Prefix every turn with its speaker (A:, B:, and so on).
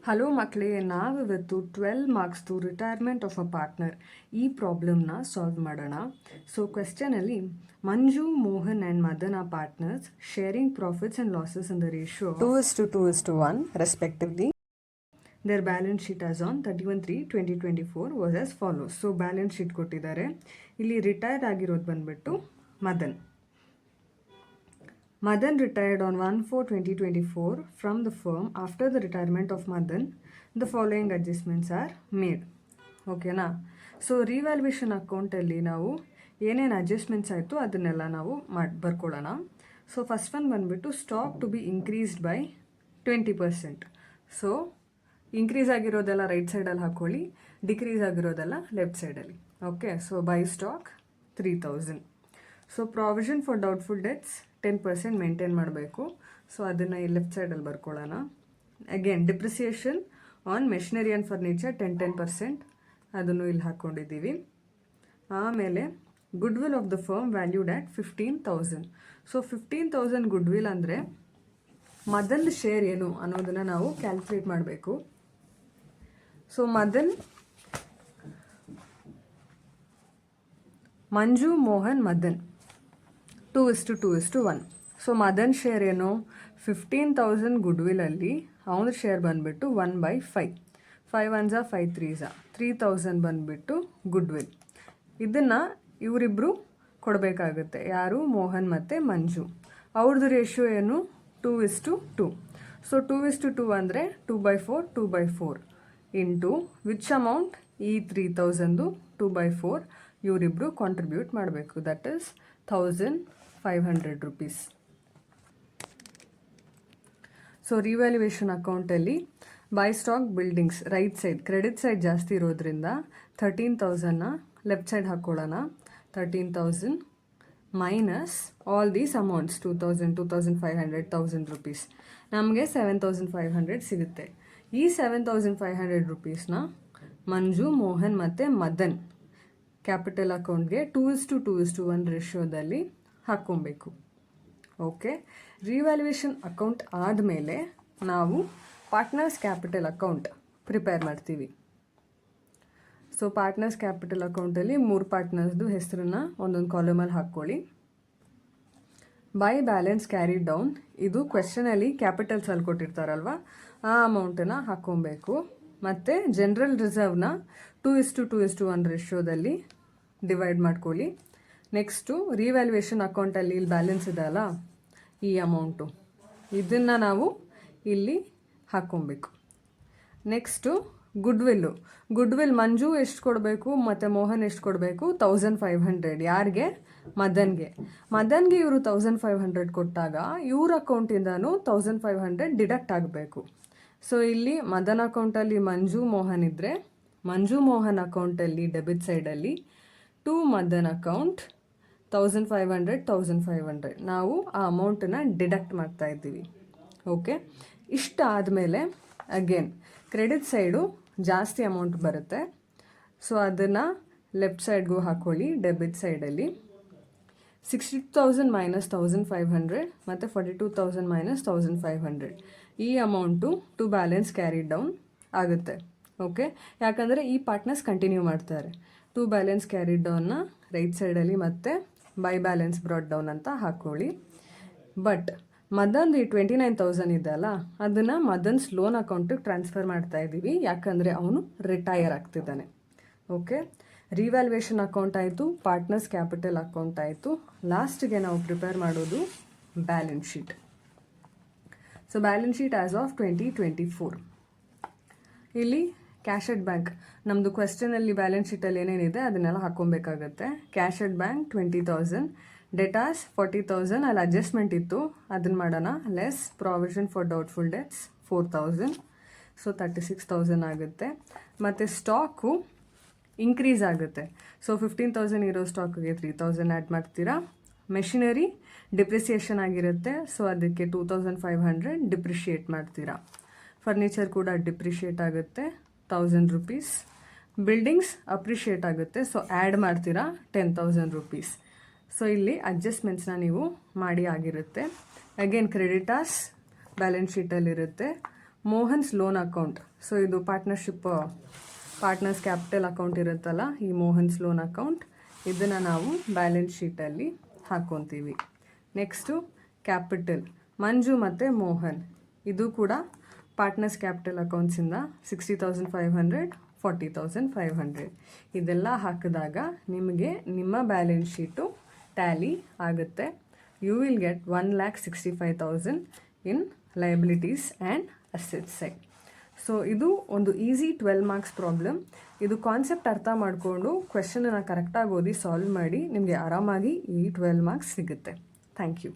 A: Hello ಮಕ್ಕಳೇ, ನಾವಿವತ್ತು 12 ಮಾರ್ಕ್ಸ್ದು ರಿಟೈರ್ಮೆಂಟ್ ಆಫ್ ಅ ಪಾರ್ಟ್ನರ್ ಈ ಪ್ರಾಬ್ಲಮ್ನ ಸಾಲ್ವ್ ಮಾಡೋಣ. ಸೊ ಕ್ವೆಶ್ಚನಲ್ಲಿ Manju, Mohan and Madan are partners sharing profits and losses in the ratio 2:2:1 respectively. Their balance sheet as on 31/3/2024 was as follows. So balance sheet ಕೊಟ್ಟಿದ್ದಾರೆ. ಇಲ್ಲಿ retired ಆಗಿರೋದು ಬಂದ್ಬಿಟ್ಟು Madan. Madan retired on 1/4/2024 from the firm. After the retirement of Madan, the following adjustments are made. ಓಕೆನಾ? So revaluation ಅಕೌಂಟಲ್ಲಿ ನಾವು ಏನೇನು adjustments ಆಯಿತು ಅದನ್ನೆಲ್ಲ ನಾವು ಬರ್ಕೊಳ್ಳೋಣ. ಸೊ ಫಸ್ಟ್ ಒನ್ ಬಂದುಬಿಟ್ಟು stock to be increased by 20%. So increase ಆಗಿರೋದೆಲ್ಲ ರೈಟ್ ಸೈಡಲ್ಲಿ ಹಾಕ್ಕೊಳ್ಳಿ, ಡಿಕ್ರೀಸ್ ಆಗಿರೋದೆಲ್ಲ ಲೆಫ್ಟ್ ಸೈಡಲ್ಲಿ. Okay, so by stock 3000. So provision for doubtful debts 10% maintain ಮಾಡಬೇಕು. ಸೊ ಅದನ್ನು ಈ ಲೆಫ್ಟ್ ಸೈಡಲ್ಲಿ ಬರ್ಕೊಳ್ಳೋಣ. Again depreciation on machinery and furniture 10%, ಅದನ್ನು ಇಲ್ಲಿ ಹಾಕ್ಕೊಂಡಿದ್ದೀವಿ. ಆಮೇಲೆ goodwill of the firm valued at 15,000. So 15,000 good will ಅಂದರೆ ಮದನ್ ಶೇರ್ ಏನು ಅನ್ನೋದನ್ನು ನಾವು ಕ್ಯಾಲ್ಕುಲೇಟ್ ಮಾಡಬೇಕು. ಸೊ ಮಂಜು, ಮೋಹನ್, ಮದನ್ 2:2:1. ಸೊ ಮದನ್ ಶೇರ್ ಏನು? 15,000 ಗುಡ್ ವಿಲಲ್ಲಿ ಅವನ ಶೇರ್ ಬಂದುಬಿಟ್ಟು 1/5. 5 1s 5 3s 3,000 ಬಂದುಬಿಟ್ಟು ಗುಡ್ ವಿಲ್. ಇದನ್ನು ಇವರಿಬ್ಬರು ಕೊಡಬೇಕಾಗುತ್ತೆ. ಯಾರು? ಮೋಹನ್ ಮತ್ತು ಮಂಜು. ಅವ್ರದ್ದು ರೇಷಿಯೋ ಏನು? 2:2. ಸೊ 2:2 ಅಂದರೆ 2/4 2/4 ಇಂಟು ವಿಚ್ ಅಮೌಂಟ್? ಈ 3,000 2/4 ಇವರಿಬ್ಬರು ಕಾಂಟ್ರಿಬ್ಯೂಟ್ ಮಾಡಬೇಕು. That is 1,500 rupees. So revaluation ಅಕೌಂಟಲ್ಲಿ by stock buildings right side, credit side ಜಾಸ್ತಿ ಇರೋದ್ರಿಂದ 13,000ನ ಲೆಫ್ಟ್ ಸೈಡ್ ಹಾಕ್ಕೊಳ್ಳೋಣ. 13,000 minus all these amounts 2,000 2,500 1,000 rupees. ನಮಗೆ 7,500 ಸಿಗುತ್ತೆ. ಈ 7,500 rupeesನ ಮಂಜು, ಮೋಹನ್ ಮತ್ತು ಮದನ್ ಕ್ಯಾಪಿಟಲ್ ಅಕೌಂಟ್ಗೆ 2:2:1 ರೇಷಿಯೋದಲ್ಲಿ ಹಾಕ್ಕೊಬೇಕು. ಓಕೆ, ರಿವ್ಯಾಲ್ಯೂಯೇಷನ್ ಅಕೌಂಟ್ ಆದಮೇಲೆ ನಾವು ಪಾರ್ಟ್ನರ್ಸ್ ಕ್ಯಾಪಿಟಲ್ ಅಕೌಂಟ್ ಪ್ರಿಪೇರ್ ಮಾಡ್ತೀವಿ. ಸೊ ಪಾರ್ಟ್ನರ್ಸ್ ಕ್ಯಾಪಿಟಲ್ ಅಕೌಂಟಲ್ಲಿ 3 ಪಾರ್ಟ್ನರ್ಸ್ದು ಹೆಸರನ್ನ ಒಂದೊಂದು ಕಾಲಮಲ್ಲಿ ಹಾಕ್ಕೊಳ್ಳಿ. ಬೈ ಬ್ಯಾಲೆನ್ಸ್ ಕ್ಯಾರಿಡ್ ಡೌನ್, ಇದು ಕ್ವೆಶ್ಚನಲ್ಲಿ ಕ್ಯಾಪಿಟಲ್ಸಲ್ಲಿ ಕೊಟ್ಟಿರ್ತಾರಲ್ವ, ಆ ಅಮೌಂಟನ್ನು ಹಾಕ್ಕೊಬೇಕು. ಮತ್ತು ಜನರಲ್ ರಿಸರ್ವ್ನ 2:2:1 ರೇಷಿಯೋದಲ್ಲಿ ಡಿವೈಡ್ ಮಾಡ್ಕೊಳ್ಳಿ. ನೆಕ್ಸ್ಟು ರಿವ್ಯಾಲ್ಯೂಯೇಷನ್ ಅಕೌಂಟಲ್ಲಿ ಇಲ್ಲಿ ಬ್ಯಾಲೆನ್ಸ್ ಇದೆ ಅಲ್ಲ, ಈ ಅಮೌಂಟು ಇದನ್ನು ನಾವು ಇಲ್ಲಿ ಹಾಕ್ಕೊಬೇಕು. ನೆಕ್ಸ್ಟು ಗುಡ್ ವಿಲ್ ಮಂಜು ಎಷ್ಟು ಕೊಡಬೇಕು ಮತ್ತು ಮೋಹನ್ ಎಷ್ಟು ಕೊಡಬೇಕು? 1,500. ಯಾರಿಗೆ? ಮದನ್ಗೆ ಇವರು 1,500 ಕೊಟ್ಟಾಗ ಇವ್ರ ಅಕೌಂಟಿಂದನೂ 1,500 ಡಿಡಕ್ಟ್ ಆಗಬೇಕು. ಸೊ ಇಲ್ಲಿ ಮದನ್ ಅಕೌಂಟಲ್ಲಿ ಮಂಜು, ಮೋಹನ್ ಇದ್ದರೆ ಮಂಜು, ಮೋಹನ್ ಅಕೌಂಟಲ್ಲಿ ಡೆಬಿಟ್ ಸೈಡಲ್ಲಿ ಟು ಮದನ್ ಅಕೌಂಟ್ 1,500 ನಾವು ಆ ಅಮೌಂಟನ್ನು ಡಿಡಕ್ಟ್ ಮಾಡ್ತಾ ಇದ್ದೀವಿ. ಓಕೆ, ಇಷ್ಟ ಆದಮೇಲೆ ಅಗೇನ್ ಕ್ರೆಡಿಟ್ ಸೈಡು ಜಾಸ್ತಿ ಅಮೌಂಟ್ ಬರುತ್ತೆ. ಸೊ ಅದನ್ನು ಲೆಫ್ಟ್ ಸೈಡ್ಗೂ ಹಾಕ್ಕೊಳ್ಳಿ. ಡೆಬಿಟ್ ಸೈಡಲ್ಲಿ 60,000 ಮೈನಸ್ 1,500 ಮತ್ತು 42,000 ಮೈನಸ್ 1,500 ಈ amount to balance carry down ಆಗುತ್ತೆ. ಓಕೆ, ಯಾಕಂದರೆ ಈ ಪಾರ್ಟ್ನರ್ಸ್ ಕಂಟಿನ್ಯೂ ಮಾಡ್ತಾರೆ. ಟು ಬ್ಯಾಲೆನ್ಸ್ ಕ್ಯಾರಿ ಡೌನ್ನ ರೈಟ್ ಸೈಡಲ್ಲಿ ಮತ್ತೆ ಬೈ ಬ್ಯಾಲೆನ್ಸ್ ಬ್ರಾಡ್ ಡೌನ್ ಅಂತ ಹಾಕ್ಕೊಳ್ಳಿ. ಬಟ್ ಮದನ್ದು 29,000 ಇದೆಯಲ್ಲ, ಅದನ್ನು ಮದನ್ಸ್ ಲೋನ್ ಅಕೌಂಟಿಗೆ ಟ್ರಾನ್ಸ್ಫರ್ ಮಾಡ್ತಾ ಇದ್ದೀವಿ, ಯಾಕಂದರೆ ಅವನು ರಿಟೈರ್ ಆಗ್ತಿದ್ದಾನೆ. ಓಕೆ, ರಿವ್ಯಾಲ್ಯೂಯೇಷನ್ ಅಕೌಂಟ್ ಆಯಿತು, ಪಾರ್ಟ್ನರ್ಸ್ ಕ್ಯಾಪಿಟಲ್ ಅಕೌಂಟ್ ಆಯಿತು. ಲಾಸ್ಟಿಗೆ ನಾವು ಪ್ರಿಪೇರ್ ಮಾಡೋದು balance sheet. So balance sheet as of 2024. ಇಲ್ಲಿ ಕ್ಯಾಶ್ ಅಟ್ ಬ್ಯಾಂಕ್, ನಮ್ಮದು ಕ್ವೆಶ್ಚನಲ್ಲಿ ಬ್ಯಾಲೆನ್ಸ್ ಶೀಟಲ್ಲಿ ಏನೇನಿದೆ ಅದನ್ನೆಲ್ಲ ಹಾಕ್ಕೊಬೇಕಾಗತ್ತೆ. ಕ್ಯಾಶ್ ಅಟ್ ಬ್ಯಾಂಕ್ 20,000, ಡೆಟಾಸ್ 40,000, ಅಲ್ಲಿ ಅಡ್ಜಸ್ಟ್ಮೆಂಟ್ ಇತ್ತು ಅದನ್ನು ಮಾಡೋಣ. Less provision for doubtful debts 4,000, so 36,000 ಆಗುತ್ತೆ. ಮತ್ತು ಸ್ಟಾಕು ಇನ್ಕ್ರೀಸ್ ಆಗುತ್ತೆ. ಸೊ 15,000 ಇರೋ ಸ್ಟಾಕ್ಗೆ 3,000 ಆ್ಯಡ್ ಮಾಡ್ತೀರಾ. ಮೆಷಿನರಿ ಡಿಪ್ರಿಸಿಯೇಷನ್ ಆಗಿರುತ್ತೆ, ಸೊ ಅದಕ್ಕೆ 2,500 ಡಿಪ್ರಿಷಿಯೇಟ್ ಮಾಡ್ತೀರಾ. ಫರ್ನಿಚರ್ ಕೂಡ ಡಿಪ್ರಿಷಿಯೇಟ್ ಆಗುತ್ತೆ 1,000 rupees. ಬಿಲ್ಡಿಂಗ್ಸ್ ಅಪ್ರಿಷಿಯೇಟ್ ಆಗುತ್ತೆ, ಸೊ ಆ್ಯಡ್ ಮಾಡ್ತೀರಾ 10,000 rupees. ಸೊ ಇಲ್ಲಿ ಅಡ್ಜಸ್ಟ್ಮೆಂಟ್ಸ್ನ ನೀವು ಮಾಡಿ ಆಗಿರುತ್ತೆ. ಅಗೇನ್ ಕ್ರೆಡಿಟಾರ್ಸ್ ಬ್ಯಾಲೆನ್ಸ್ ಶೀಟಲ್ಲಿರುತ್ತೆ, ಮೋಹನ್ಸ್ ಲೋನ್ ಅಕೌಂಟ್. ಸೊ ಇದು ಪಾರ್ಟ್ನರ್ಸ್ ಕ್ಯಾಪಿಟಲ್ ಅಕೌಂಟ್ ಇರುತ್ತಲ್ಲ, ಈ ಮೋಹನ್ಸ್ ಲೋನ್ ಅಕೌಂಟ್, ಇದನ್ನು ನಾವು ಬ್ಯಾಲೆನ್ಸ್ ಶೀಟಲ್ಲಿ ಹಾಕ್ಕೊತೀವಿ. ನೆಕ್ಸ್ಟು ಕ್ಯಾಪಿಟಲ್ ಮಂಜು ಮತ್ತು ಮೋಹನ್, ಇದು ಕೂಡ ಪಾರ್ಟ್ನರ್ಸ್ ಕ್ಯಾಪಿಟಲ್ ಅಕೌಂಟ್ಸಿಂದ 60,500, 40,500 ಇದೆಲ್ಲ ಹಾಕಿದಾಗ ನಿಮಗೆ ನಿಮ್ಮ ಬ್ಯಾಲೆನ್ಸ್ ಶೀಟು ಟ್ಯಾಲಿ ಆಗುತ್ತೆ. You will get 1,65,000 in liabilities and assets side. So ಇದು ಒಂದು ಈಸಿ 12 ಮಾರ್ಕ್ಸ್ ಪ್ರಾಬ್ಲಮ್. ಇದು ಕಾನ್ಸೆಪ್ಟ್ ಅರ್ಥ ಮಾಡಿಕೊಂಡು ಕ್ವೆಶನನ್ನು ಕರೆಕ್ಟಾಗಿ ಓದಿ ಸಾಲ್ವ್ ಮಾಡಿ ನಿಮಗೆ ಆರಾಮಾಗಿ ಈ 12 ಮಾರ್ಕ್ಸ್ ಸಿಗುತ್ತೆ. Thank you.